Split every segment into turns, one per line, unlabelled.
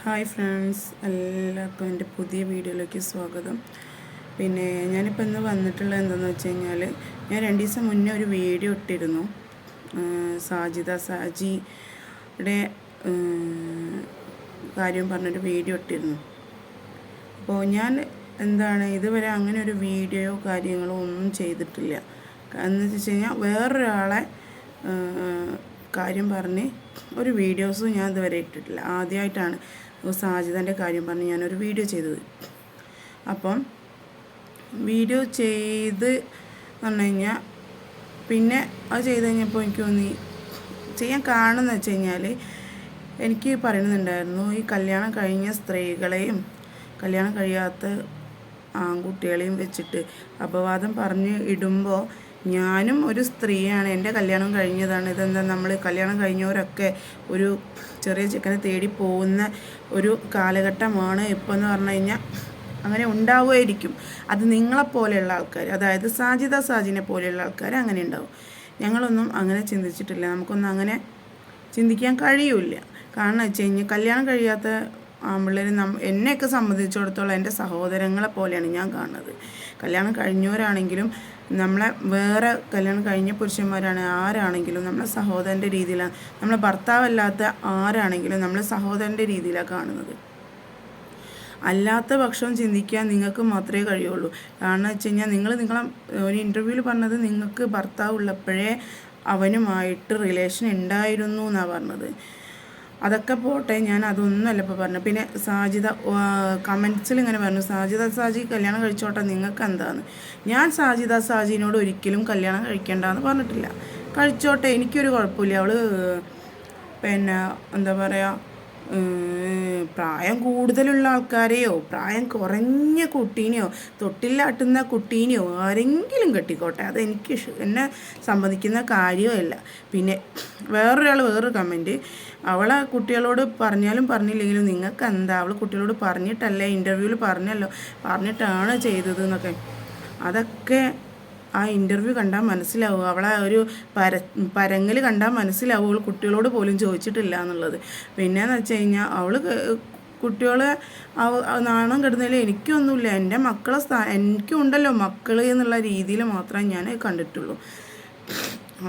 Hi friends, എല്ലാവർക്കും എൻ്റെ പുതിയ വീഡിയോയിലേക്ക് സ്വാഗതം. ഞാനിപ്പോൾ ഇന്ന് വന്നിട്ടുള്ളത് എന്താണെന്ന് വെച്ച് കഴിഞ്ഞാൽ, ഞാൻ 2 ദിവസം മുന്നേ ഒരു വീഡിയോ ഇട്ടിരുന്നു. സാജിദ സാജിയുടെ കാര്യം പറഞ്ഞൊരു വീഡിയോ ഇട്ടിരുന്നു. അപ്പോൾ ഞാൻ ഇതുവരെ അങ്ങനെ ഒരു വീഡിയോയോ കാര്യങ്ങളോ ഒന്നും ചെയ്തിട്ടില്ല. എന്ന് വെച്ച് കഴിഞ്ഞാൽ വേറൊരാളെ കാര്യം പറഞ്ഞ് ഒരു വീഡിയോസും ഞാൻ ഇതുവരെ ഇട്ടിട്ടില്ല. ആദ്യമായിട്ടാണ് സാജിദൻ്റെ കാര്യം പറഞ്ഞ് ഞാനൊരു വീഡിയോ ചെയ്തത്. അപ്പം വീഡിയോ ചെയ്ത് പറഞ്ഞു കഴിഞ്ഞാൽ പിന്നെ അത് ചെയ്ത് കഴിഞ്ഞപ്പോൾ എനിക്ക് തോന്നി ചെയ്യാൻ കാണുമെന്ന് വെച്ച് കഴിഞ്ഞാൽ, എനിക്ക് പറയുന്നുണ്ടായിരുന്നു ഈ കല്യാണം കഴിഞ്ഞ സ്ത്രീകളെയും കല്യാണം കഴിയാത്ത ആൺകുട്ടികളെയും വെച്ചിട്ട് അപവാദം പറഞ്ഞ് ഇടുമ്പോൾ ഞാനും ഒരു സ്ത്രീയാണ്, എൻ്റെ കല്യാണം കഴിഞ്ഞതാണ്. ഇതെന്താ, നമ്മൾ കല്യാണം കഴിഞ്ഞവരൊക്കെ ഒരു ചെറിയ ചെക്കനെ തേടി പോകുന്ന ഒരു കാലഘട്ടമാണ് ഇപ്പോൾ എന്ന് പറഞ്ഞു കഴിഞ്ഞാൽ. അങ്ങനെ ഉണ്ടാവുമായിരിക്കും. അത് നിങ്ങളെപ്പോലെയുള്ള ആൾക്കാർ, അതായത് സാജിനെ പോലെയുള്ള ആൾക്കാർ അങ്ങനെ ഉണ്ടാവും. ഞങ്ങളൊന്നും അങ്ങനെ ചിന്തിച്ചിട്ടില്ല. നമുക്കൊന്നും അങ്ങനെ ചിന്തിക്കാൻ കഴിയില്ല. കാരണം വെച്ച് കഴിഞ്ഞാൽ കല്യാണം കഴിയാത്ത ആൺപിള്ളേർ എന്നെയൊക്കെ സംബന്ധിച്ചിടത്തോളം എൻ്റെ സഹോദരങ്ങളെ പോലെയാണ് ഞാൻ കാണുന്നത്. കല്യാണം കഴിഞ്ഞവരാണെങ്കിലും നമ്മളെ വേറെ കല്യാണം കഴിഞ്ഞ പുരുഷന്മാരാണ് ആരാണെങ്കിലും നമ്മളെ സഹോദരൻ്റെ രീതിയിലാണ്, നമ്മളെ ഭർത്താവല്ലാത്ത ആരാണെങ്കിലും നമ്മളെ സഹോദരൻ്റെ രീതിയിലാണ് കാണുന്നത്. അല്ലാത്ത പക്ഷം ചിന്തിക്കാൻ നിങ്ങൾക്ക് മാത്രമേ കഴിയുള്ളൂ. കാരണം വെച്ച് കഴിഞ്ഞാൽ നിങ്ങളെ ഒരു ഇൻ്റർവ്യൂവിൽ പറഞ്ഞത് നിങ്ങൾക്ക് ഭർത്താവ് ഉള്ളപ്പോഴേ അവനുമായിട്ട് റിലേഷൻ ഉണ്ടായിരുന്നു എന്നാണ് പറഞ്ഞത്. അതൊക്കെ പോട്ടെ, ഞാൻ അതൊന്നുമല്ല ഇപ്പോൾ പറഞ്ഞു. പിന്നെ സാജിദ കമൻസിൽ ഇങ്ങനെ പറഞ്ഞു, സാജി കല്യാണം കഴിച്ചോട്ടെ, നിങ്ങൾക്ക് എന്താന്ന്. ഞാൻ സാജിനോട് ഒരിക്കലും കല്യാണം കഴിക്കേണ്ടെന്ന് പറഞ്ഞിട്ടില്ല. കഴിച്ചോട്ടെ, എനിക്കൊരു കുഴപ്പമില്ല. അവൾ എന്താ പറയുക, പ്രായം കൂടുതലുള്ള ആൾക്കാരെയോ പ്രായം കുറഞ്ഞ കുട്ടീനെയോ തൊട്ടിലാട്ടുന്ന കുട്ടീനെയോ ആരെങ്കിലും കെട്ടിക്കോട്ടെ, അതെനിക്ക് എന്നെ സംബന്ധിക്കുന്ന കാര്യമല്ല. പിന്നെ വേറൊരു കമൻറ്റ്, അവളെ കുട്ടികളോട് പറഞ്ഞാലും പറഞ്ഞില്ലെങ്കിലും നിങ്ങൾക്ക് എന്താ, അവൾ കുട്ടികളോട് പറഞ്ഞിട്ടല്ലേ, ഇൻ്റർവ്യൂവിൽ പറഞ്ഞിട്ടാണ് ചെയ്തത് എന്നൊക്കെ. അതൊക്കെ ആ ഇൻ്റർവ്യൂ കണ്ടാൽ മനസ്സിലാവും. അവളെ ഒരു പരങ്ങൽ കണ്ടാൽ മനസ്സിലാവും അവൾ കുട്ടികളോട് പോലും ചോദിച്ചിട്ടില്ല എന്നുള്ളത്. പിന്നെയെന്ന് വെച്ച് കഴിഞ്ഞാൽ അവൾ കുട്ടികളെ നാണം കെടുന്നതിൽ എനിക്കൊന്നുമില്ല. എൻ്റെ മക്കളെ എനിക്കും ഉണ്ടല്ലോ മക്കൾ എന്നുള്ള രീതിയിൽ മാത്രമേ ഞാൻ കണ്ടിട്ടുള്ളൂ.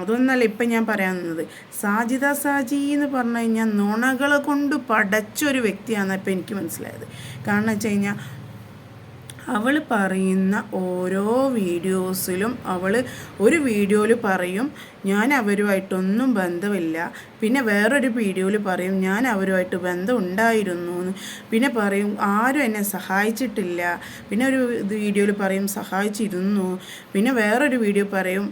അതൊന്നല്ല ഇപ്പം ഞാൻ പറയാൻ നിന്നത്. സാജി എന്ന് പറഞ്ഞു കഴിഞ്ഞാൽ നുണകളെ കൊണ്ട് പടച്ചൊരു വ്യക്തിയാണെന്ന് ഇപ്പം എനിക്ക് മനസ്സിലായത്. കാരണം വെച്ച് കഴിഞ്ഞാൽ അവൾ പറയുന്ന ഓരോ വീഡിയോസിലും അവൾ ഒരു വീഡിയോയിൽ പറയും ഞാൻ അവരുമായിട്ടൊന്നും ബന്ധമില്ല, പിന്നെ വേറൊരു വീഡിയോയിൽ പറയും ഞാൻ അവരുമായിട്ട് ബന്ധം ഉണ്ടായിരുന്നു എന്ന്, പിന്നെ പറയും ആരും എന്നെ സഹായിച്ചിട്ടില്ല, പിന്നെ ഒരു വീഡിയോയിൽ പറയും സഹായിച്ചിരുന്നു, പിന്നെ വേറൊരു വീഡിയോ പറയും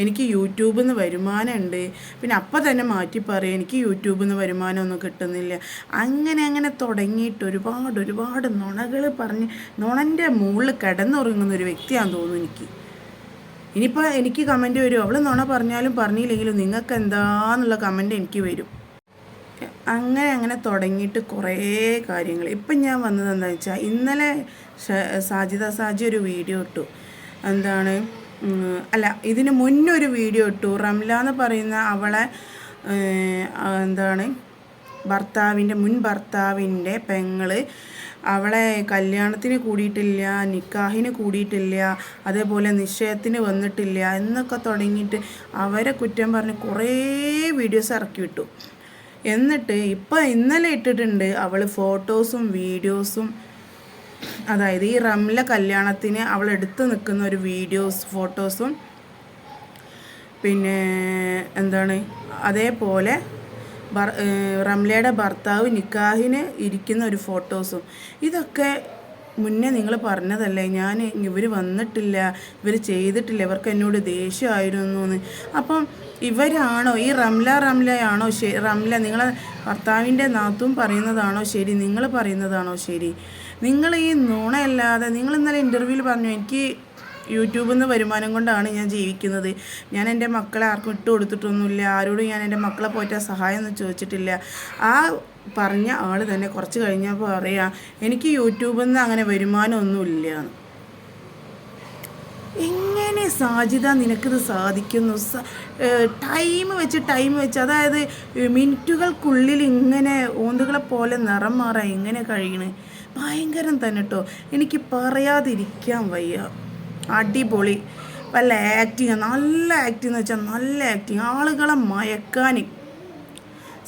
എനിക്ക് യൂട്യൂബിൽ നിന്ന് വരുമാനമുണ്ട്, പിന്നെ അപ്പം തന്നെ മാറ്റി പറയും എനിക്ക് യൂട്യൂബിൽ നിന്ന് വരുമാനമൊന്നും കിട്ടുന്നില്ല. അങ്ങനെ തുടങ്ങിയിട്ട് ഒരുപാട് നുണകൾ പറഞ്ഞ് നുണൻ്റെ മുകളിൽ കിടന്നുറങ്ങുന്ന ഒരു വ്യക്തിയാണെന്ന് തോന്നുന്നു എനിക്ക്. ഇനിയിപ്പോൾ എനിക്ക് കമൻറ്റ് വരും, അവൾ നുണ പറഞ്ഞാലും പറഞ്ഞില്ലെങ്കിലും നിങ്ങൾക്ക് എന്താന്നുള്ള കമൻറ്റ് എനിക്ക് വരും. അങ്ങനെ തുടങ്ങിയിട്ട് കുറേ കാര്യങ്ങൾ. ഇപ്പം ഞാൻ വന്നത് എന്താണെന്ന് വെച്ചാൽ, ഇന്നലെ സാജി ഒരു വീഡിയോ ഇട്ടു. ഇതിന് മുന്നൊരു വീഡിയോ ഇട്ടു. റംല എന്ന് പറയുന്ന അവളെ മുൻ ഭർത്താവിൻ്റെ പെങ്ങള് അവളെ കല്യാണത്തിന് കൂടിയിട്ടില്ല, നിക്കാഹിന് കൂടിയിട്ടില്ല, അതേപോലെ നിശ്ചയത്തിന് വന്നിട്ടില്ല എന്നൊക്കെ തുടങ്ങിയിട്ട് അവരെ കുറ്റം പറഞ്ഞ് കുറേ വീഡിയോസ് ഇറക്കി വിട്ടു. എന്നിട്ട് ഇന്നലെ ഇട്ടിട്ടുണ്ട് അവൾ ഫോട്ടോസും വീഡിയോസും. അതായത് ഈ റംല കല്യാണത്തിന് അവൾ എടുത്ത് നിൽക്കുന്ന ഒരു ഫോട്ടോസും, പിന്നെ അതേപോലെ റംലയുടെ ഭർത്താവ് നിക്കാഹിന് ഇരിക്കുന്ന ഒരു ഫോട്ടോസും. ഇതൊക്കെ മുന്നേ നിങ്ങൾ പറഞ്ഞതല്ലേ, ഇവർ വന്നിട്ടില്ല, ഇവർ ചെയ്തിട്ടില്ല, ഇവർക്ക് എന്നോട് ദേഷ്യമായിരുന്നു എന്ന്. അപ്പം ഇവരാണോ ഈ റംലയാണോ റംല നിങ്ങളെ ഭർത്താവിൻ്റെ നാത്തും പറയുന്നതാണോ ശരി, നിങ്ങൾ പറയുന്നതാണോ ശരി? നിങ്ങൾ ഈ നുണയല്ലാതെ, നിങ്ങൾ ഇന്നലെ ഇൻ്റർവ്യൂവിൽ പറഞ്ഞു എനിക്ക് യൂട്യൂബിൽ നിന്ന് വരുമാനം കൊണ്ടാണ് ഞാൻ ജീവിക്കുന്നത്, ഞാൻ എൻ്റെ മക്കളെ ആർക്കും ഇട്ട് കൊടുത്തിട്ടൊന്നുമില്ല, ആരോടും ഞാൻ എൻ്റെ മക്കളെ പോയിട്ട് സഹായം ഒന്നും ചോദിച്ചിട്ടില്ല. ആ പറഞ്ഞ ആൾ തന്നെ കുറച്ച് കഴിഞ്ഞപ്പോൾ പറയാം എനിക്ക് യൂട്യൂബിൽ നിന്ന് അങ്ങനെ വരുമാനമൊന്നുമില്ല. എങ്ങനെ സാജിത നിനക്കിത് സാധിക്കുന്നു? ടൈം വെച്ച് അതായത് മിനിറ്റുകൾക്കുള്ളിൽ ഇങ്ങനെ ഓന്തുകളെ പോലെ നിറം മാറാൻ എങ്ങനെ കഴിയണേ? ഭയങ്കരം തന്നെ കേട്ടോ, എനിക്ക് പറയാതിരിക്കാൻ വയ്യ. അടിപൊളി. വല്ല ആക്ടിങ്, നല്ല ആക്ടിങ് എന്ന് വെച്ചാൽ നല്ല ആക്ടിങ്, ആളുകളെ മയക്കാൻ.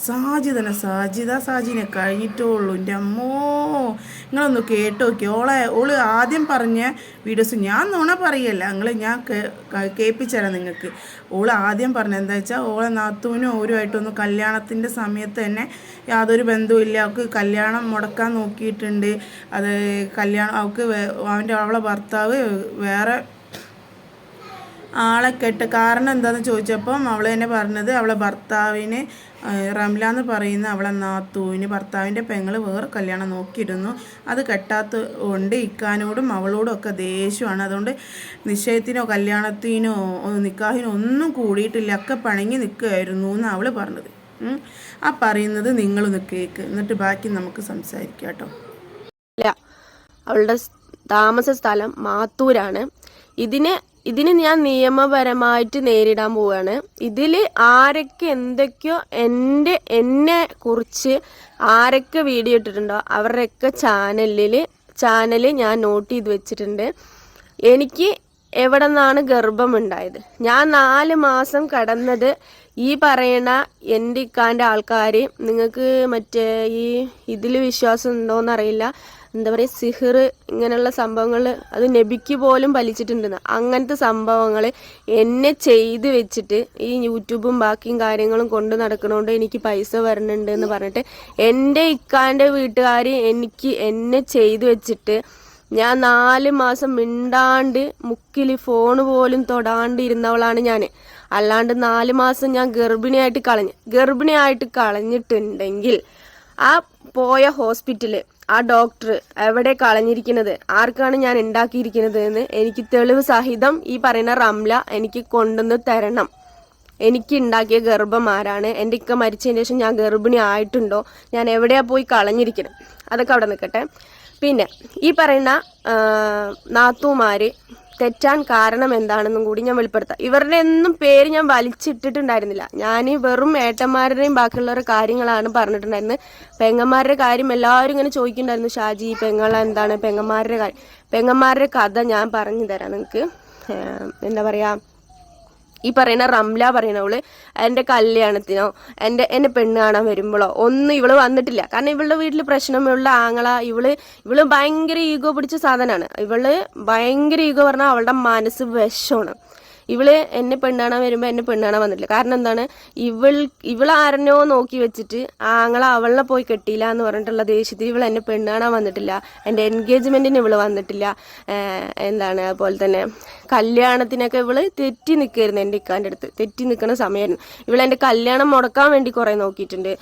സാജിനെ കഴിഞ്ഞിട്ടുള്ളൂ. എൻ്റെ അമ്മോ, നിങ്ങളൊന്ന് കേട്ടോക്കി. ഓള് ആദ്യം പറഞ്ഞ വീഡിയോസ് ഞാൻ നുണ പറയല്ല, ഞാൻ കേൾപ്പിച്ചുതരാം നിങ്ങൾക്ക്. ഓള് ആദ്യം പറഞ്ഞ എന്താ വെച്ചാൽ ഓളെ നാത്തൂനും ഓരുമായിട്ടൊന്നും കല്യാണത്തിൻ്റെ സമയത്ത് തന്നെ യാതൊരു ബന്ധവുമില്ല, അവൾക്ക് കല്യാണം മുടക്കാൻ നോക്കിയിട്ടുണ്ട്. അത് അവളെ ഭർത്താവ് വേറെ ആളെ കാരണം എന്താണെന്ന് ചോദിച്ചപ്പം അവൾ തന്നെ പറഞ്ഞത് അവളെ ഭർത്താവിന് റംല എന്ന് പറയുന്ന അവളെ നാത്തൂവിന് ഭർത്താവിൻ്റെ പെങ്ങൾ വേറെ കല്യാണം നോക്കിയിരുന്നു. അത് കെട്ടാത്ത കൊണ്ട് ഇക്കാനോടും അവളോടും ഒക്കെ ദേഷ്യമാണ്. അതുകൊണ്ട് നിശ്ചയത്തിനോ കല്യാണത്തിനോ നിക്കാഹിനോ ഒന്നും കൂടിയിട്ടില്ല, ഒക്കെ പണങ്ങി നിൽക്കുകയായിരുന്നു എന്ന് അവൾ പറഞ്ഞത്. ആ പറയുന്നത് നിങ്ങളൊന്ന് കേൾക്ക്, എന്നിട്ട് ബാക്കി നമുക്ക് സംസാരിക്കാം കേട്ടോ.
അവളുടെ താമസ സ്ഥലം മാത്തൂരാണ്. ഇതിന് ഞാൻ നിയമപരമായിട്ട് നേരിടാൻ പോവുകയാണ്. ഇതിൽ ആരൊക്കെ എന്തൊക്കെയോ എന്നെ കുറിച്ച് ആരൊക്കെ വീഡിയോ ഇട്ടിട്ടുണ്ടോ അവരുടെയൊക്കെ ചാനൽ ഞാൻ നോട്ട് ചെയ്ത് വെച്ചിട്ടുണ്ട്. എനിക്ക് എവിടെ നിന്നാണ് ഗർഭമുണ്ടായത്, ഞാൻ 4 മാസം കടന്നത് ഈ പറയുന്ന എൻ്റെ ഇക്കാൻ്റെ ആൾക്കാർ, നിങ്ങൾക്ക് മറ്റേ ഇതിൽ വിശ്വാസം ഉണ്ടോയെന്നറിയില്ല, എന്താ പറയുക, സിഹിർ ഇങ്ങനെയുള്ള സംഭവങ്ങൾ അത് നബിക്ക് പോലും വലിച്ചിട്ടുണ്ടെന്ന്. അങ്ങനത്തെ സംഭവങ്ങൾ എന്നെ ചെയ്ത് വെച്ചിട്ട് ഈ യൂട്യൂബും ബാക്കിയും കാര്യങ്ങളും കൊണ്ട് നടക്കണോണ്ട് എനിക്ക് പൈസ വരണുണ്ട് എന്ന് പറഞ്ഞിട്ട് എൻ്റെ ഇക്കാൻ്റെ വീട്ടുകാർ എന്നെ ചെയ്ത് വെച്ചിട്ട് ഞാൻ 4 മാസം മിണ്ടാണ്ട് മുക്കിൽ ഫോൺ പോലും തൊടാണ്ട് ഇരുന്നവളാണ് ഞാൻ. അല്ലാണ്ട് 4 മാസം ഞാൻ ഗർഭിണിയായിട്ട് കളഞ്ഞിട്ടുണ്ടെങ്കിൽ ആ പോയ ഹോസ്പിറ്റല്, ആ ഡോക്ടർ എവിടെ കളഞ്ഞിരിക്കുന്നത്, ആർക്കാണ് ഞാൻ ഉണ്ടാക്കിയിരിക്കുന്നത് എന്ന് എനിക്ക് തെളിവ് സഹിതം ഈ പറയുന്ന റംല എനിക്ക് കൊണ്ടുവന്ന് തരണം. എനിക്ക് ഉണ്ടാക്കിയ ഗർഭം ആരാണ്, എൻ്റെ ഇക്ക മരിച്ചതിന് ശേഷം ഞാൻ ഗർഭിണി ആയിട്ടുണ്ടോ, ഞാൻ എവിടെയാ പോയി കളഞ്ഞിരിക്കണം, അതൊക്കെ അവിടെ നിൽക്കട്ടെ. പിന്നെ ഈ പറയുന്ന നാത്തൂമാര് തെറ്റാൻ കാരണം എന്താണെന്നും കൂടി ഞാൻ വെളിപ്പെടുത്താം. ഇവരുടെ ഒന്നും പേര് ഞാൻ വലിച്ചിട്ടിട്ടുണ്ടായിരുന്നില്ല. ഞാൻ വെറും ഏട്ടന്മാരുടെയും ബാക്കിയുള്ളവരുടെ കാര്യങ്ങളാണ് പറഞ്ഞിട്ടുണ്ടായിരുന്നത്. പെങ്ങന്മാരുടെ കാര്യം എല്ലാവരും ഇങ്ങനെ ചോദിക്കുന്നുണ്ടായിരുന്നു, ഷാജി എന്താണ് പെങ്ങന്മാരുടെ കഥ ഞാൻ പറഞ്ഞു തരാം നിങ്ങൾക്ക്. എന്താ പറയുക, ഈ പറയുന്ന റംല പറയണവള് എൻ്റെ കല്യാണത്തിനോ എന്നെ പെണ്ണ് കാണാൻ വരുമ്പോഴോ ഒന്നും ഇവള് വന്നിട്ടില്ല. കാരണം ഇവളുടെ വീട്ടിൽ പ്രശ്നമുള്ള ആങ്ങള, ഇവള് ഭയങ്കര ഈഗോ പിടിച്ച സാധനമാണ്. ഇവള് ഭയങ്കര ഈഗോ പറഞ്ഞാൽ അവളുടെ മനസ്സ് വിഷമാണ്. എന്നെ പെണ്ണ് കാണാൻ വരുമ്പോൾ എന്നെ പെണ്ണ് കാണാൻ വന്നിട്ടില്ല. കാരണം എന്താണ്, ഇവൾ ആരെന്നോ നോക്കി വെച്ചിട്ട് ആങ്ങള അവളെ പോയി കെട്ടിയില്ല എന്ന് പറഞ്ഞിട്ടുള്ള ദേഷ്യത്തിൽ ഇവൾ എന്നെ പെണ്ണ് കാണാൻ വന്നിട്ടില്ല, എൻ്റെ എൻഗേജ്മെൻറ്റിന് ഇവള് വന്നിട്ടില്ല. എന്താണ്, അതുപോലെ തന്നെ കല്യാണത്തിനൊക്കെ ഇവള് തെറ്റി നിൽക്കുകയായിരുന്നു. എൻ്റെ ഇക്കാൻ്റെ അടുത്ത് തെറ്റി നിൽക്കുന്ന സമയമായിരുന്നു. എൻ്റെ കല്യാണം മുടക്കാൻ വേണ്ടി കുറേ നോക്കിയിട്ടുണ്ട്.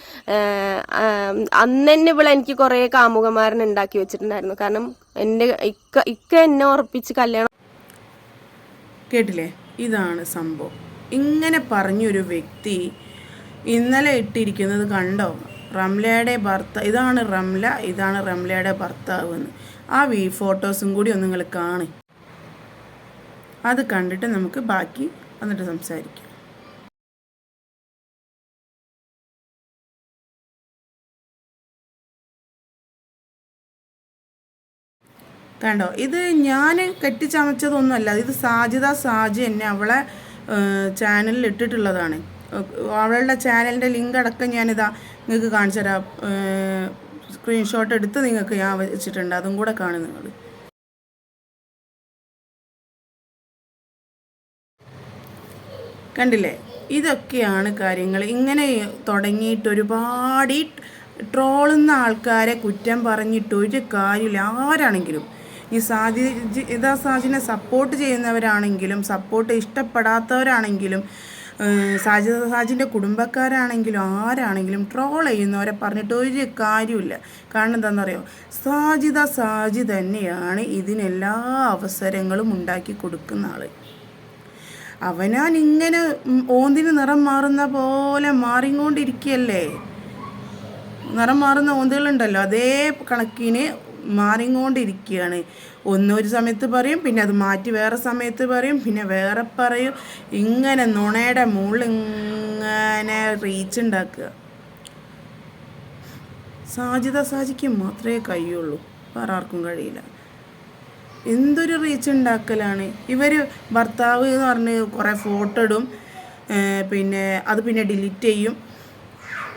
അന്ന് തന്നെ എനിക്ക് കുറേ കാമുകന്മാരനെ ഉണ്ടാക്കി വെച്ചിട്ടുണ്ടായിരുന്നു. കാരണം എൻ്റെ ഇക്ക എന്നെ ഉറപ്പിച്ച് കല്യാണം.
കേട്ടില്ലേ, ഇതാണ് സംഭവം. ഇങ്ങനെ പറഞ്ഞൊരു വ്യക്തി ഇന്നലെ ഇട്ടിരിക്കുന്നത് കണ്ടോ, റംലയുടെ ഭർത്താവ്, ഇതാണ് റംലയുടെ ഭർത്താവ് എന്ന്. ആ ഫോട്ടോസും കൂടി ഒന്ന് നിങ്ങൾ കാണി, അത് കണ്ടിട്ട് നമുക്ക് ബാക്കി വന്നിട്ട് സംസാരിക്കാം. കണ്ടോ, ഇത് ഞാൻ കെട്ടിച്ചമച്ചതൊന്നുമല്ല, ഇത് സാജി എന്നെ അവളെ ചാനലിൽ ഇട്ടിട്ടുള്ളതാണ്. അവളുടെ ചാനലിൻ്റെ ലിങ്ക് അടക്കം ഞാനിതാ നിങ്ങൾക്ക് കാണിച്ചു തരാം. സ്ക്രീൻഷോട്ട് എടുത്ത് നിങ്ങൾക്ക് ഞാൻ വെച്ചിട്ടുണ്ട്, അതും കൂടെ കാണും നിങ്ങൾ. കണ്ടില്ലേ, ഇതൊക്കെയാണ് കാര്യങ്ങൾ. ഇങ്ങനെ തുടങ്ങിയിട്ട് ഒരുപാട് ട്രോളുന്ന ആൾക്കാരെ കുറ്റം പറഞ്ഞിട്ട് ഒരു കാര്യമില്ല. ആരാണെങ്കിലും ഈ സാജിനെ സപ്പോർട്ട് ചെയ്യുന്നവരാണെങ്കിലും സപ്പോർട്ട് ഇഷ്ടപ്പെടാത്തവരാണെങ്കിലും സാജിൻ്റെ കുടുംബക്കാരാണെങ്കിലും ആരാണെങ്കിലും ട്രോൾ ചെയ്യുന്നവരെ പറഞ്ഞിട്ട് ഒരു കാര്യമില്ല. കാരണം എന്താണെന്നറിയോ, സാജി തന്നെയാണ് ഇതിനെല്ലാ അവസരങ്ങളും ഉണ്ടാക്കി കൊടുക്കുന്ന ആൾ. അവനാൻ ഇങ്ങനെ ഓന്തിന് നിറം മാറുന്ന പോലെ മാറിക്കൊണ്ടിരിക്കുകയല്ലേ. നിറം മാറുന്ന ഓന്തുകളുണ്ടല്ലോ, അതേ കണക്കിന് മാറിക്കൊണ്ടിരിക്കുകയാണ്. ഒന്നൊരു സമയത്ത് പറയും, പിന്നെ അത് മാറ്റി വേറെ സമയത്ത് പറയും, പിന്നെ വേറെ പറയും. ഇങ്ങനെ നുണയുടെ മുകളിൽ ഇങ്ങനെ റീച്ച് ഉണ്ടാക്കുക. സാജിക്ക് മാത്രമേ കഴിയുള്ളൂ, വേറെ ആർക്കും കഴിയില്ല. എന്തൊരു റീച്ച് ഉണ്ടാക്കലാണ് ഇവർ. ഭർത്താവ് എന്ന് പറഞ്ഞ് കുറേ ഫോട്ടോ ഇടും, പിന്നെ ഡിലീറ്റ് ചെയ്യും,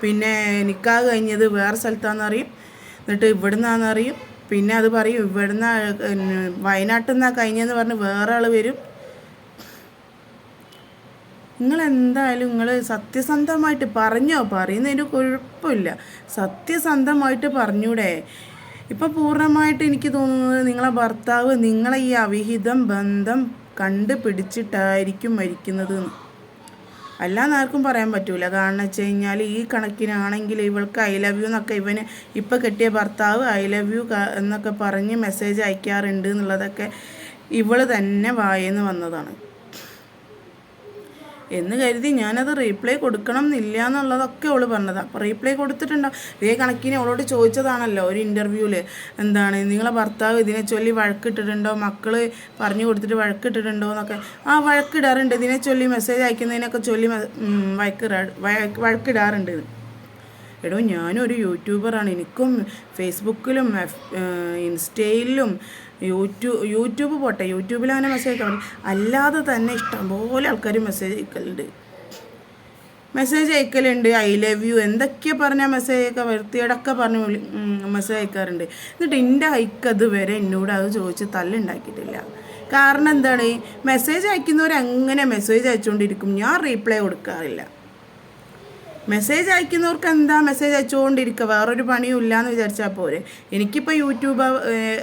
പിന്നെ നിക്കാഹ് കഴിഞ്ഞത് വേറെ സ്ഥലത്താണെന്നറിയും, എന്നിട്ട് ഇവിടുന്നാണെന്നറിയും, പിന്നെ അത് പറയും ഇവിടുന്ന് വയനാട്ടിൽ നിന്നാണ് കഴിഞ്ഞതെന്ന് പറഞ്ഞ് വേറെ ആൾ വരും. നിങ്ങളെന്തായാലും സത്യസന്ധമായിട്ട് പറഞ്ഞോ, പറയുന്നതിന് കുഴപ്പമില്ല, സത്യസന്ധമായിട്ട് പറഞ്ഞൂടെ. ഇപ്പം പൂർണ്ണമായിട്ട് എനിക്ക് തോന്നുന്നത് നിങ്ങളെ ഭർത്താവ് നിങ്ങളെ ഈ അവിഹിതം ബന്ധം കണ്ടുപിടിച്ചിട്ടായിരിക്കും മരിക്കുന്നത്. അല്ലാന്ന് ആർക്കും പറയാൻ പറ്റൂല. കാരണം വെച്ച് കഴിഞ്ഞാൽ ഈ കണക്കിനാണെങ്കിൽ ഇവൾക്ക് ഐ ലവ് യു എന്നൊക്കെ ഇവന് ഇപ്പം കെട്ടിയ ഭർത്താവ് ഐ ലവ് യു എന്നൊക്കെ പറഞ്ഞ് മെസ്സേജ് അയക്കാറുണ്ട് എന്നുള്ളതൊക്കെ ഇവൾ തന്നെ വായെന്ന് വന്നതാണ് എന്ന് കരുതി ഞാനത് റീപ്ലൈ കൊടുക്കണം എന്നില്ല എന്നുള്ളതൊക്കെ അവൾ പറഞ്ഞതാണ്. അപ്പോൾ റീപ്ലൈ കൊടുത്തിട്ടുണ്ടോ? ഇതേ കണക്കിന് അവളോട് ചോദിച്ചതാണല്ലോ ഒരു ഇൻ്റർവ്യൂവിൽ, എന്താണ് നിങ്ങളെ ഭർത്താവ് ഇതിനെ ചൊല്ലി വഴക്കിട്ടിട്ടുണ്ടോ, മക്കൾ പറഞ്ഞു കൊടുത്തിട്ട് വഴക്കിട്ടിട്ടുണ്ടോ എന്നൊക്കെ. ആ വഴക്കിടാറുണ്ട്, ഇതിനെ ചൊല്ലി മെസ്സേജ് അയക്കുന്നതിനൊക്കെ ചൊല്ലി വഴക്കിടാറുണ്ട്. എടോ, ഞാനൊരു യൂട്യൂബറാണ്, എനിക്കും ഫേസ്ബുക്കിലും ഇൻസ്റ്റയിലും യൂട്യൂബ് പോട്ടെ, യൂട്യൂബിൽ അങ്ങനെ മെസ്സേജ് അയക്കാൻ പറ്റും, അല്ലാതെ തന്നെ ഇഷ്ടംപോലെ ആൾക്കാർ മെസ്സേജ് അയക്കലുണ്ട്. ഐ ലവ് യു എന്തൊക്കെ പറഞ്ഞാൽ മെസ്സേജ് അയക്കാൻ വൃത്തിയോടൊക്കെ പറഞ്ഞ് മെസ്സേജ് അയക്കാറുണ്ട്. എന്നിട്ട് എൻ്റെ ഹൈക്കത് വരെ എന്നോട് അത് ചോദിച്ച് തല്ലുണ്ടാക്കിയിട്ടില്ല. കാരണം എന്താണ്, മെസ്സേജ് അയക്കുന്നവരങ്ങനെ മെസ്സേജ് അയച്ചുകൊണ്ടിരിക്കും, ഞാൻ റീപ്ലൈ കൊടുക്കാറില്ല. മെസ്സേജ് അയക്കുന്നവർക്ക് എന്താ മെസ്സേജ് അയച്ചുകൊണ്ടിരിക്കുക, വേറൊരു പണിയും ഇല്ലയെന്ന് വിചാരിച്ചാൽ പോരെ. എനിക്കിപ്പോൾ യൂട്യൂബ്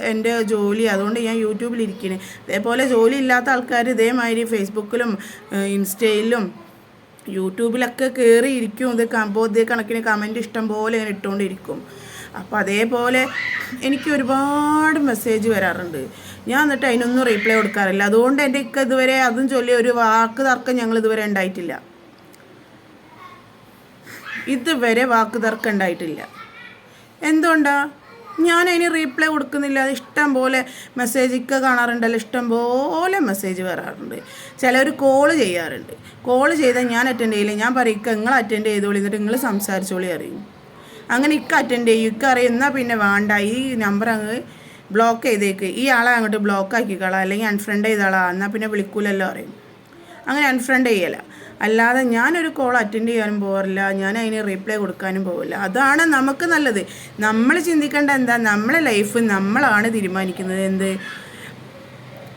എൻ്റെ ജോലി, അതുകൊണ്ട് ഞാൻ യൂട്യൂബിലിരിക്കണേ. അതേപോലെ ജോലി ഇല്ലാത്ത ആൾക്കാർ ഇതേമാതിരി ഫേസ്ബുക്കിലും ഇൻസ്റ്റയിലും യൂട്യൂബിലൊക്കെ കയറി ഇരിക്കും. ഇതേ കണക്കിന് കമൻറ്റ് ഇഷ്ടം പോലെ ഇങ്ങനെ ഇട്ടുകൊണ്ടിരിക്കും. അപ്പോൾ അതേപോലെ എനിക്ക് ഒരുപാട് മെസ്സേജ് വരാറുണ്ട്. ഞാൻ എന്നിട്ട് അതിനൊന്നും റീപ്ലൈ കൊടുക്കാറില്ല. അതുകൊണ്ട് എൻ്റെ ഇതുവരെ അതും ചൊല്ലി ഒരു വാക്ക് തർക്കം ഞങ്ങൾ ഇതുവരെ ഉണ്ടായിട്ടില്ല. ഇതുവരെ വാക്ക് തർക്കം ഉണ്ടായിട്ടില്ല. എന്തുകൊണ്ടാ ഞാൻ അതിന് റീപ്ലൈ കൊടുക്കുന്നില്ല? അത് ഇഷ്ടം പോലെ മെസ്സേജൊക്കെ കാണാറുണ്ടല്ലോ, ഇഷ്ടം പോലെ മെസ്സേജ് വരാറുണ്ട്. ചിലർ കോള് ചെയ്യാറുണ്ട്. കോള് ചെയ്താൽ ഞാൻ അറ്റൻഡ് ചെയ്യില്ല. ഞാൻ പറയും നിങ്ങൾ അറ്റൻഡ് ചെയ്തോളി, എന്നിട്ട് നിങ്ങൾ സംസാരിച്ചോളി അറിയും. അങ്ങനെ അറ്റൻഡ് ചെയ്യും, അറിയും. എന്നാൽ പിന്നെ വേണ്ട, ഈ നമ്പർ അങ്ങ് ബ്ലോക്ക് ചെയ്തേക്ക്, ഈ ആളെ അങ്ങോട്ട് ബ്ലോക്ക് ആക്കിക്കളാം, അല്ലെങ്കിൽ അൺഫ്രണ്ട് ചെയ്താളാ, എന്നാൽ പിന്നെ വിളിക്കൂലല്ലോ അറിയും. അങ്ങനെ അൺഫ്രണ്ട് ചെയ്യല. അല്ലാതെ ഞാനൊരു കോൾ അറ്റൻഡ് ചെയ്യാനും പോകാറില്ല, ഞാൻ അതിന് റീപ്ലൈ കൊടുക്കാനും പോകില്ല. അതാണ് നമുക്ക് നല്ലത്. നമ്മൾ ചിന്തിക്കേണ്ട എന്താ, നമ്മളെ ലൈഫ് നമ്മളാണ് തീരുമാനിക്കുന്നത്. എന്ത്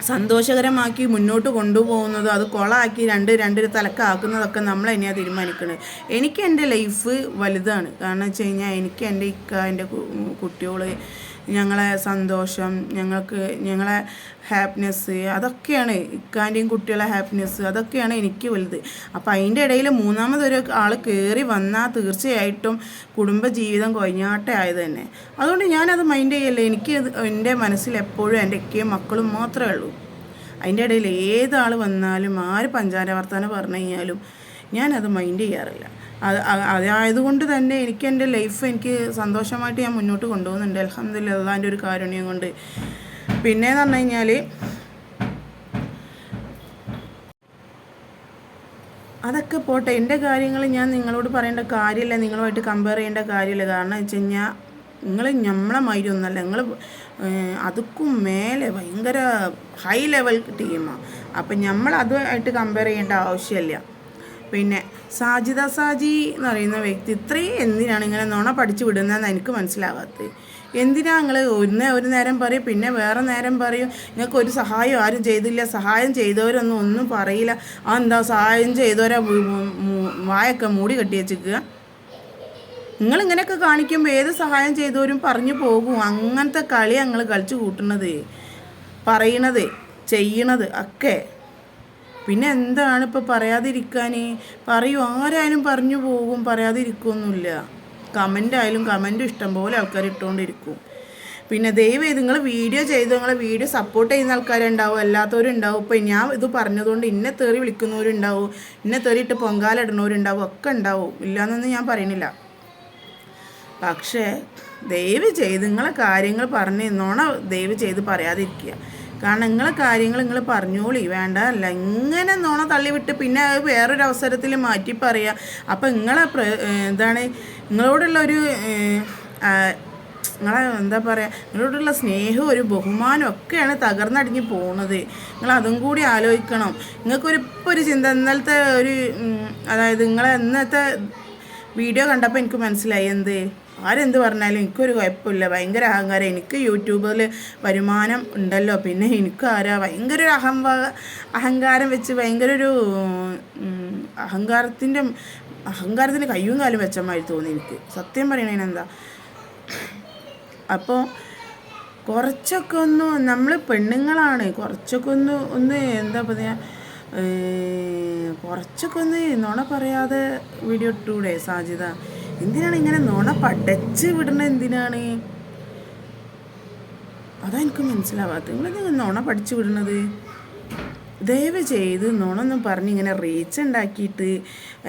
സന്തോഷകരമാക്കി മുന്നോട്ട് കൊണ്ടുപോകുന്നതോ അത് കൊളാക്കി രണ്ടൊരു തലക്കാക്കുന്നതൊക്കെ നമ്മൾ തന്നെയാണ് തീരുമാനിക്കുന്നത്. എനിക്ക് എൻ്റെ ലൈഫ് വലുതാണ്. കാരണം വെച്ച് കഴിഞ്ഞാൽ എനിക്ക് എൻ്റെ എൻ്റെ കുട്ടികൾ, ഞങ്ങളെ സന്തോഷം, ഞങ്ങളെ ഹാപ്പിനെസ്, അതൊക്കെയാണ് ഇക്കാൻ്റെയും കുട്ടികളെ ഹാപ്പിനെസ്, അതൊക്കെയാണ് എനിക്ക് വലുത്. അപ്പോൾ അതിൻ്റെ ഇടയിൽ മൂന്നാമതൊരു ആൾ കയറി വന്നാൽ തീർച്ചയായിട്ടും കുടുംബജീവിതം കൊഞ്ഞാട്ട ആയത് തന്നെ. അതുകൊണ്ട് ഞാനത് മൈൻഡ് ചെയ്യല്ലേ. എനിക്ക് എൻ്റെ മനസ്സിൽ എപ്പോഴും എൻ്റെ ഇക്കയും മക്കളും മാത്രമേ ഉള്ളൂ. അതിൻ്റെ ഇടയിൽ ഏതാൾ വന്നാലും ആര് പഞ്ചാര വർത്താനം പറഞ്ഞു കഴിഞ്ഞാലും ഞാനത് മൈൻഡ് ചെയ്യാറില്ല. അതായതുകൊണ്ട് തന്നെ എനിക്ക് എൻ്റെ ലൈഫ് എനിക്ക് സന്തോഷമായിട്ട് ഞാൻ മുന്നോട്ട് കൊണ്ടുപോകുന്നുണ്ട്. അൽഹംദുലില്ലാഹ്, അള്ളാൻ്റെ ഒരു കാരുണ്യം കൊണ്ട്. പിന്നെയെന്ന് പറഞ്ഞു കഴിഞ്ഞാൽ അതൊക്കെ പോട്ടെ, എൻ്റെ കാര്യങ്ങൾ ഞാൻ നിങ്ങളോട് പറയേണ്ട കാര്യമില്ല, നിങ്ങളുമായിട്ട് കമ്പയർ ചെയ്യേണ്ട കാര്യമില്ല. കാരണം വെച്ച് കഴിഞ്ഞാൽ നമ്മളെ മാതിരി ഒന്നല്ല, നിങ്ങൾ അതുക്കും മേലെ ഭയങ്കര ഹൈ ലെവൽ ടീമാണ്. അപ്പം നമ്മൾ അതുമായിട്ട് കമ്പയർ ചെയ്യേണ്ട ആവശ്യമില്ല. പിന്നെ സാജി എന്ന് പറയുന്ന വ്യക്തി ഇത്രയും എന്തിനാണ് ഇങ്ങനെ നുണ പഠിച്ചു വിടുന്നതെന്ന് എനിക്ക് മനസ്സിലാവാത്തത്. എന്തിനാ നിങ്ങൾ ഒരു നേരം പറയും, പിന്നെ വേറെ നേരം പറയും നിങ്ങൾക്ക് ഒരു സഹായം ആരും ചെയ്തില്ല, സഹായം ചെയ്തവരൊന്നും പറയില്ല. എന്താ സഹായം ചെയ്തവരെ വായൊക്കെ മൂടി കെട്ടി വെച്ചിക്കുക. നിങ്ങളിങ്ങനെയൊക്കെ കാണിക്കുമ്പോൾ ഏത് സഹായം ചെയ്തവരും പറഞ്ഞു പോകും. അങ്ങനത്തെ കളി ഞങ്ങൾ കളിച്ചു കൂട്ടുന്നത്, പറയണത്, ചെയ്യണത് ഒക്കെ. പിന്നെ എന്താണ് ഇപ്പോൾ പറയാതിരിക്കാൻ? പറയൂ, ആരായാലും പറഞ്ഞു പോകും, പറയാതിരിക്കുമൊന്നുമില്ല. കമൻറ്റും ഇഷ്ടം പോലെ ആൾക്കാർ ഇട്ടുകൊണ്ടിരിക്കും. പിന്നെ ദയവേത് നിങ്ങൾ വീഡിയോ ചെയ്ത് നിങ്ങളെ വീഡിയോ സപ്പോർട്ട് ചെയ്യുന്ന ആൾക്കാരുണ്ടാവും, അല്ലാത്തവരുണ്ടാവും. ഇപ്പോൾ ഞാൻ ഇത് പറഞ്ഞതുകൊണ്ട് ഇന്നെ തെറി വിളിക്കുന്നവരുണ്ടാവും, ഇന്നെ തെറിയിട്ട് പൊങ്കാലിടുന്നവരുണ്ടാവും, ഒക്കെ ഉണ്ടാവും, ഇല്ലയെന്നൊന്നും ഞാൻ പറയണില്ല. പക്ഷേ ദയവ് ചെയ്ത് നിങ്ങളെ കാര്യങ്ങൾ പറഞ്ഞ് നോണ ദയവ് ചെയ്ത് പറയാതിരിക്കുക. കാരണം നിങ്ങളെ കാര്യങ്ങൾ നിങ്ങൾ പറഞ്ഞോളി, വേണ്ട അല്ല ഇങ്ങനെ നോണ തള്ളിവിട്ട് പിന്നെ അത് വേറൊരു അവസരത്തിൽ മാറ്റി പറയുക. അപ്പം നിങ്ങളെ എന്താണ് നിങ്ങളോടുള്ള ഒരു നിങ്ങളെ എന്താ പറയുക, നിങ്ങളോടുള്ള സ്നേഹവും ഒരു ബഹുമാനം ഒക്കെയാണ് തകർന്നടിഞ്ഞ് പോകുന്നത്. നിങ്ങൾ അതും കൂടി ആലോചിക്കണം. നിങ്ങൾക്കൊരു ഇപ്പോൾ ഒരു ചിന്ത ഇന്നലത്തെ ഒരു അതായത് നിങ്ങളെ ഇന്നത്തെ വീഡിയോ കണ്ടപ്പോൾ എനിക്ക് മനസ്സിലായി ആരെന്ത് പറഞ്ഞാലും എനിക്കൊരു കുഴപ്പമില്ല, ഭയങ്കര അഹങ്കാരം, എനിക്ക് യൂട്യൂബിൽ വരുമാനം ഉണ്ടല്ലോ, പിന്നെ എനിക്കാരാ ഭയങ്കര ഒരു അഹങ്കാരം വെച്ച് ഭയങ്കര ഒരു അഹങ്കാരത്തിന് കയ്യും കാലും വെച്ചമാതിരി തോന്നി എനിക്ക്, സത്യം പറയണേനെന്താ. അപ്പോൾ കുറച്ചൊക്കെ നമ്മൾ പെണ്ണുങ്ങളാണ്, കുറച്ചൊക്കെ ഒന്ന് എന്താ പറയുക, കുറച്ചൊക്കെ നുണ പറയാതെ വീഡിയോ ഇട്ടൂടെ സാജിദ? എന്തിനാണ് ഇങ്ങനെ നുണ പടച്ച് വിടണത്? എന്തിനാണ്? അതാ എനിക്ക് മനസ്സിലാവാത്തത്. നിങ്ങളെന്താ നുണ പഠിച്ചു വിടണത്? ദയവ് ചെയ്ത് നുണൊന്നും പറഞ്ഞ് ഇങ്ങനെ റീച്ച് ഉണ്ടാക്കിയിട്ട്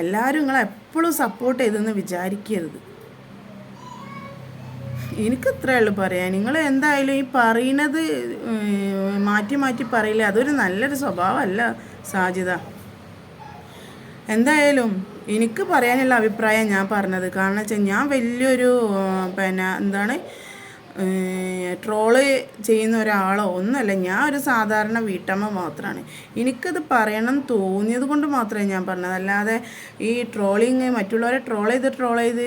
എല്ലാവരും നിങ്ങളെ എപ്പോഴും സപ്പോർട്ട് ചെയ്തെന്ന് വിചാരിക്കരുത്. എനിക്ക് ഇത്രയേ ഉള്ളൂ പറയാൻ. നിങ്ങൾ എന്തായാലും ഈ പറയുന്നത് മാറ്റി മാറ്റി പറയില്ല, അതൊരു നല്ലൊരു സ്വഭാവമല്ല സാജിദ. എന്തായാലും എനിക്ക് പറയാനുള്ള അഭിപ്രായം ഞാൻ പറഞ്ഞത്. കാരണം വെച്ചാൽ ഞാൻ വലിയൊരു എന്താണ് ട്രോള് ചെയ്യുന്ന ഒരാളോ ഒന്നുമല്ല, ഞാൻ ഒരു സാധാരണ വീട്ടമ്മ മാത്രമാണ്. എനിക്കത് പറയണം തോന്നിയത് കൊണ്ട് മാത്രമേ ഞാൻ പറഞ്ഞത്, അല്ലാതെ ഈ ട്രോളിങ് മറ്റുള്ളവരെ ട്രോൾ ചെയ്ത്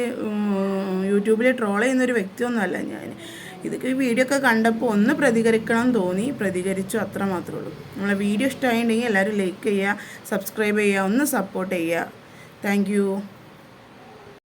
യൂട്യൂബിൽ ട്രോൾ ചെയ്യുന്നൊരു വ്യക്തിയൊന്നുമല്ല ഞാൻ. ഇതൊക്കെ ഈ വീഡിയോ ഒക്കെ കണ്ടപ്പോൾ ഒന്ന് പ്രതികരിക്കണം തോന്നി, പ്രതികരിച്ചു, അത്ര മാത്രമേ ഉള്ളൂ. നമ്മളെ വീഡിയോ ഇഷ്ടമായിട്ടുണ്ടെങ്കിൽ എല്ലാവരും ലൈക്ക് ചെയ്യുക, സബ്സ്ക്രൈബ് ചെയ്യുക, ഒന്ന് സപ്പോർട്ട് ചെയ്യുക. Thank you.